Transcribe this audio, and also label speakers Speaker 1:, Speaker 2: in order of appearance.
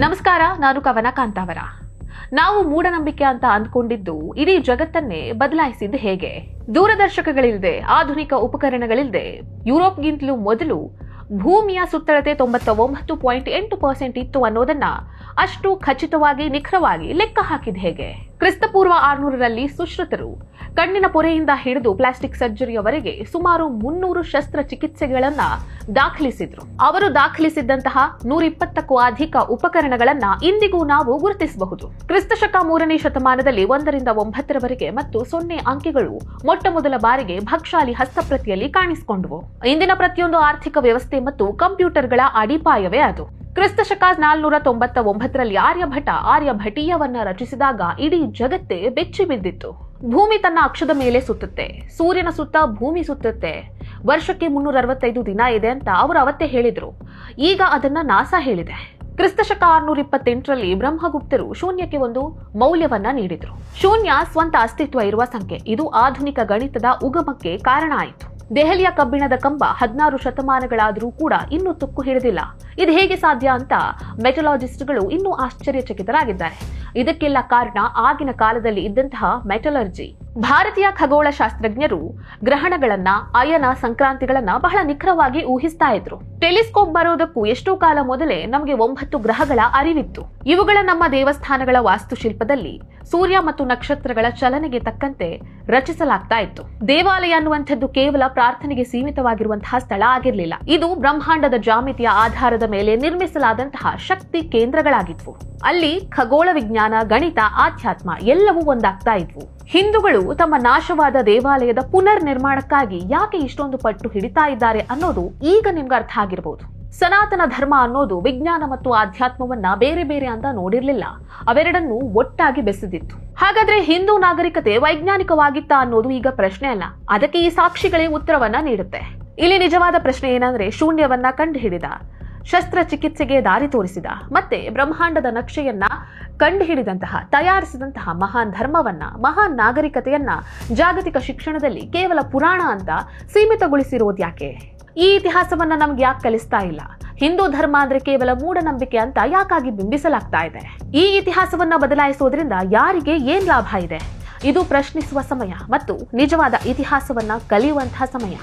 Speaker 1: ನಮಸ್ಕಾರ, ನಾನು ಕವನ ಕಾಂತಾವರ. ನಾವು ಮೂಢನಂಬಿಕೆ ಅಂತ ಅಂದ್ಕೊಂಡಿದ್ದು ಇಡೀ ಜಗತ್ತನ್ನೇ ಬದಲಾಯಿಸಿದ್ದು ಹೇಗೆ? ದೂರದರ್ಶಕಗಳಿಲ್ಲದೆ, ಆಧುನಿಕ ಉಪಕರಣಗಳಿಲ್ಲದೆ ಯುರೋಪ್ಗಿಂತಲೂ ಮೊದಲು ಭೂಮಿಯ ಸುತ್ತಳತೆ 99.8% ಇತ್ತು ಅನ್ನೋದನ್ನ ಅಷ್ಟು ಖಚಿತವಾಗಿ ನಿಖರವಾಗಿ ಲೆಕ್ಕ ಹಾಕಿದ ಹೇಗೆ? ಕ್ರಿಸ್ತಪೂರ್ವ 600ರಲ್ಲಿ ಸುಶ್ರುತರು ಕಣ್ಣಿನ ಪೊರೆಯಿಂದ ಹಿಡಿದು ಪ್ಲಾಸ್ಟಿಕ್ ಸರ್ಜರಿಯವರೆಗೆ ಸುಮಾರು 300 ಶಸ್ತ್ರಚಿಕಿತ್ಸೆಗಳನ್ನ ದಾಖಲಿಸಿದ್ರು. ಅವರು ದಾಖಲಿಸಿದ್ದಂತಹ 120ಕ್ಕೂ ಅಧಿಕ ಉಪಕರಣಗಳನ್ನ ಇಂದಿಗೂ ನಾವು ಗುರುತಿಸಬಹುದು. ಕ್ರಿಸ್ತಶಕ 3ನೇ ಶತಮಾನದಲ್ಲಿ 1ರಿಂದ 9ರವರೆಗೆ ಮತ್ತು 0 ಅಂಕಿಗಳು ಮೊಟ್ಟ ಮೊದಲ ಬಾರಿಗೆ ಭಕ್ಷಾಲಿ ಹಸ್ತಪ್ರತಿಯಲ್ಲಿ ಕಾಣಿಸಿಕೊಂಡವು. ಇಂದಿನ ಪ್ರತಿಯೊಂದು ಆರ್ಥಿಕ ವ್ಯವಸ್ಥೆ ಮತ್ತು ಕಂಪ್ಯೂಟರ್ಗಳ ಅಡಿಪಾಯವೇ ಅದು. ಕ್ರಿಸ್ತಶಕ 499ರಲ್ಲಿ ಆರ್ಯಭಟೀಯವನ್ನ ರಚಿಸಿದಾಗ ಇಡೀ ಜಗತ್ತೇ ಬೆಚ್ಚಿ ಬಿದ್ದಿತ್ತು. ಭೂಮಿ ತನ್ನ ಅಕ್ಷದ ಮೇಲೆ ಸುತ್ತುತ್ತೆ, ಸೂರ್ಯನ ಸುತ್ತ ಭೂಮಿ ಸುತ್ತುತ್ತೆ, ವರ್ಷಕ್ಕೆ 365 ದಿನ ಇದೆ ಅಂತ ಅವರು ಅವತ್ತೇ ಹೇಳಿದ್ರು. ಈಗ ಅದನ್ನ ನಾಸಾ ಹೇಳಿದೆ. ಕ್ರಿಸ್ತಶಕ 628ರಲ್ಲಿ ಬ್ರಹ್ಮಗುಪ್ತರು ಶೂನ್ಯಕ್ಕೆ ಒಂದು ಮೌಲ್ಯವನ್ನ ನೀಡಿದ್ರು. ಶೂನ್ಯ ಸ್ವಂತ ಅಸ್ತಿತ್ವ ಇರುವ ಸಂಖ್ಯೆ. ಇದು ಆಧುನಿಕ ಗಣಿತದ ಉಗಮಕ್ಕೆ ಕಾರಣ ಆಯಿತು. ದೆಹಲಿಯ ಕಬ್ಬಿಣದ ಕಂಬ 16 ಶತಮಾನಗಳಾದರೂ ಕೂಡ ಇನ್ನೂ ತುಕ್ಕು ಹಿಡಿದಿಲ್ಲ. ಇದು ಹೇಗೆ ಸಾಧ್ಯ ಅಂತ ಮೆಟಲಾಜಿಸ್ಟ್ಗಳು ಇನ್ನೂ ಆಶ್ಚರ್ಯಚಕಿತರಾಗಿದ್ದಾರೆ. ಇದಕ್ಕೆಲ್ಲ ಕಾರಣ ಆಗಿನ ಕಾಲದಲ್ಲಿ ಇದ್ದಂತಹ ಮೆಟಲರ್ಜಿ. ಭಾರತೀಯ ಖಗೋಳ ಶಾಸ್ತ್ರಜ್ಞರು ಗ್ರಹಣಗಳನ್ನ, ಅಯನ ಸಂಕ್ರಾಂತಿಗಳನ್ನ ಬಹಳ ನಿಖರವಾಗಿ ಊಹಿಸ್ತಾ ಇದ್ರು. ಟೆಲಿಸ್ಕೋಪ್ ಬರೋದಕ್ಕೂ ಎಷ್ಟೋ ಕಾಲ ಮೊದಲೇ ನಮಗೆ 9 ಗ್ರಹಗಳ ಅರಿವಿತ್ತು. ಇವುಗಳ ನಮ್ಮ ದೇವಸ್ಥಾನಗಳ ವಾಸ್ತುಶಿಲ್ಪದಲ್ಲಿ ಸೂರ್ಯ ಮತ್ತು ನಕ್ಷತ್ರಗಳ ಚಲನೆಗೆ ತಕ್ಕಂತೆ ರಚಿಸಲಾಗ್ತಾ ಇತ್ತು. ದೇವಾಲಯ ಅನ್ನುವಂಥದ್ದು ಕೇವಲ ಪ್ರಾರ್ಥನೆಗೆ ಸೀಮಿತವಾಗಿರುವಂತಹ ಸ್ಥಳ ಆಗಿರಲಿಲ್ಲ. ಇದು ಬ್ರಹ್ಮಾಂಡದ ಜಾಮಿತಿಯ ಆಧಾರದ ಮೇಲೆ ನಿರ್ಮಿಸಲಾದಂತಹ ಶಕ್ತಿ ಕೇಂದ್ರಗಳಾಗಿದ್ವು. ಅಲ್ಲಿ ಖಗೋಳ ವಿಜ್ಞಾನ, ಗಣಿತ, ಆಧ್ಯಾತ್ಮ ಎಲ್ಲವೂ ಒಂದಾಗ್ತಾ ಇದ್ವು. ಹಿಂದೂಗಳು ತಮ್ಮ ನಾಶವಾದ ದೇವಾಲಯದ ಪುನರ್ ನಿರ್ಮಾಣಕ್ಕಾಗಿ ಯಾಕೆ ಇಷ್ಟೊಂದು ಪಟ್ಟು ಹಿಡಿತಾ ಇದ್ದಾರೆ ಅನ್ನೋದು ಈಗ ನಿಮ್ಗೆ ಅರ್ಥ ಆಗಿರಬಹುದು. ಸನಾತನ ಧರ್ಮ ಅನ್ನೋದು ವಿಜ್ಞಾನ ಮತ್ತು ಆಧ್ಯಾತ್ಮವನ್ನ ಬೇರೆ ಬೇರೆ ಅಂತ ನೋಡಿರ್ಲಿಲ್ಲ. ಅವೆರಡನ್ನು ಒಟ್ಟಾಗಿ ಬೆಸೆದಿತ್ತು. ಹಾಗಾದ್ರೆ ಹಿಂದೂ ನಾಗರಿಕತೆ ವೈಜ್ಞಾನಿಕವಾಗಿತ್ತ ಅನ್ನೋದು ಈಗ ಪ್ರಶ್ನೆ ಅಲ್ಲ. ಅದಕ್ಕೆ ಈ ಸಾಕ್ಷಿಗಳೇ ಉತ್ತರವನ್ನ ನೀಡುತ್ತೆ. ಇಲ್ಲಿ ನಿಜವಾದ ಪ್ರಶ್ನೆ ಏನಂದ್ರೆ, ಶೂನ್ಯವನ್ನ ಕಂಡುಹಿಡಿದ, ಶಸ್ತ್ರಚಿಕಿತ್ಸೆಗೆ ದಾರಿ ತೋರಿಸಿದ, ಮತ್ತೆ ಬ್ರಹ್ಮಾಂಡದ ನಕ್ಷೆಯನ್ನ ಕಂಡುಹಿಡಿದಂತಹ, ತಯಾರಿಸಿದಂತಹ ಮಹಾನ್ ಧರ್ಮವನ್ನ, ಮಹಾನ್ ನಾಗರಿಕತೆಯನ್ನ ಜಾಗತಿಕ ಶಿಕ್ಷಣದಲ್ಲಿ ಕೇವಲ ಪುರಾಣ ಅಂತ ಸೀಮಿತಗೊಳಿಸಿರೋದು ಯಾಕೆ? ಈ ಇತಿಹಾಸವನ್ನ ನಮ್ಗೆ ಯಾಕೆ ಕಲಿಸ್ತಾ ಇಲ್ಲ? ಹಿಂದೂ ಧರ್ಮ ಅಂದ್ರೆ ಕೇವಲ ಮೂಢನಂಬಿಕೆ ಅಂತ ಯಾಕಾಗಿ ಬಿಂಬಿಸಲಾಗ್ತಾ ಇದೆ? ಈ ಇತಿಹಾಸವನ್ನ ಬದಲಾಯಿಸೋದ್ರಿಂದ ಯಾರಿಗೆ ಏನ್ ಲಾಭ ಇದೆ? ಇದು ಪ್ರಶ್ನಿಸುವ ಸಮಯ ಮತ್ತು ನಿಜವಾದ ಇತಿಹಾಸವನ್ನ ಕಲಿಯುವಂತಹ ಸಮಯ.